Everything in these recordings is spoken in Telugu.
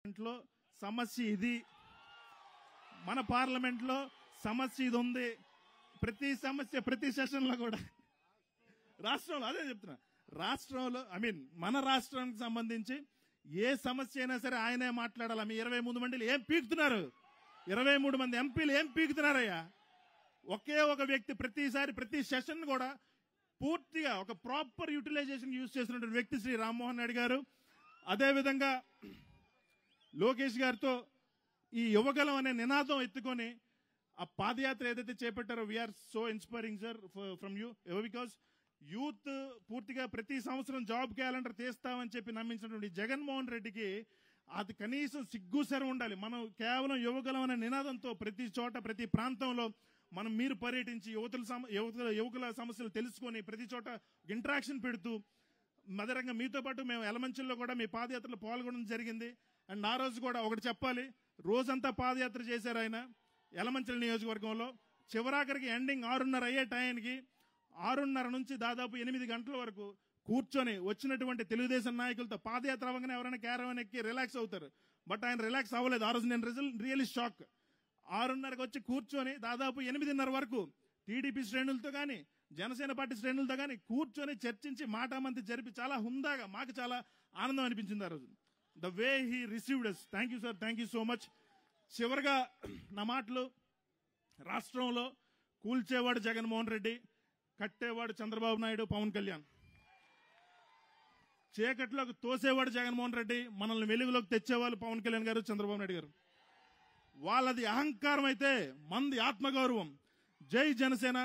లో సమస్య ఇది, మన పార్లమెంట్ లో సమస్య ఇది ఉంది. ప్రతి సమస్య ప్రతి సెషన్ లో కూడా రాష్ట్రంలో అదే చెప్తున్నా, రాష్ట్రంలో మన రాష్ట్రానికి సంబంధించి ఏ సమస్య అయినా సరే ఆయనే మాట్లాడాలి. మీ 23 మందిలు ఏం పీకుతున్నారు? 23 మంది ఎంపీలు ఏం పీకుతున్నారయ్యా? ఒకే ఒక వ్యక్తి ప్రతిసారి ప్రతి సెషన్ కూడా పూర్తిగా ఒక ప్రాపర్ యూటిలైజేషన్ యూజ్ చేసినటువంటి వ్యక్తి శ్రీ రామ్మోహన్ నాయుడు గారు. అదేవిధంగా లోకేష్ గారితో ఈ యువగలం అనే నినాదం ఎత్తుకొని ఆ పాదయాత్ర ఏదైతే చేపట్టారో we're so inspiring sir from you, because youth పూర్తిగా ప్రతి సంవత్సరం జాబ్ క్యాలెండర్ తీస్తామని చెప్పి నమ్మించినటువంటి జగన్మోహన్ రెడ్డికి అది కనీసం సిగ్గుసరి ఉండాలి. మనం కేవలం యువగలం అనే నినాదంతో ప్రతి చోట ప్రతి ప్రాంతంలో మీరు పర్యటించి యువకుల సమస్యలు తెలుసుకొని ప్రతి చోట ఇంటరాక్షన్ పెడుతూ మదరంగా మీతో పాటు మేము ఎలమంచిల్లో కూడా మీ పాదయాత్రలో పాల్గొనడం జరిగింది. అండ్ ఆ రోజు కూడా ఒకటి చెప్పాలి, రోజంతా పాదయాత్ర చేశారు ఆయన ఎలమంచిల నియోజకవర్గంలో. చివరాఖరికి ఎండింగ్ 6:30 అయ్యే టైంకి 6:30 నుంచి దాదాపు 8 గంటల వరకు కూర్చొని వచ్చినటువంటి తెలుగుదేశం నాయకులతో పాదయాత్ర అవ్వగానే ఎవరైనా క్యారవాన్ ఎక్కి రిలాక్స్ అవుతారు, బట్ ఆయన రిలాక్స్ అవ్వలేదు. ఆ రోజు నేను రియల్లీ షాక్. 6:30కి వచ్చి కూర్చొని దాదాపు 8:30 వరకు టీడీపీ శ్రేణులతో కానీ జనసేన పార్టీ శ్రేణులతో కానీ కూర్చొని చర్చించి మాటామంతి జరిపి చాలా హుందాగా మాకు చాలా ఆనందం అనిపించింది ఆ రోజు. The way he received us. Thank you sir, thank you so much. చివరిగా నా మాటలు, రాష్ట్రంలో కూల్చేవాడు జగన్మోహన్ రెడ్డి, కట్టేవాడు చంద్రబాబు నాయుడు, పవన్ కళ్యాణ్. చీకట్లోకి తోసేవాడు జగన్మోహన్ రెడ్డి, మనల్ని వెలుగులోకి తెచ్చేవాళ్ళు పవన్ కళ్యాణ్ గారు, చంద్రబాబు నాయుడు గారు. వాళ్ళది అహంకారం అయితే మంది ఆత్మగౌరవం. జై జనసేన,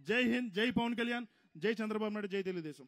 జై హింద్, జై పవన్ కళ్యాణ్, జై చంద్రబాబు నాయుడు, జై తెలుగుదేశం.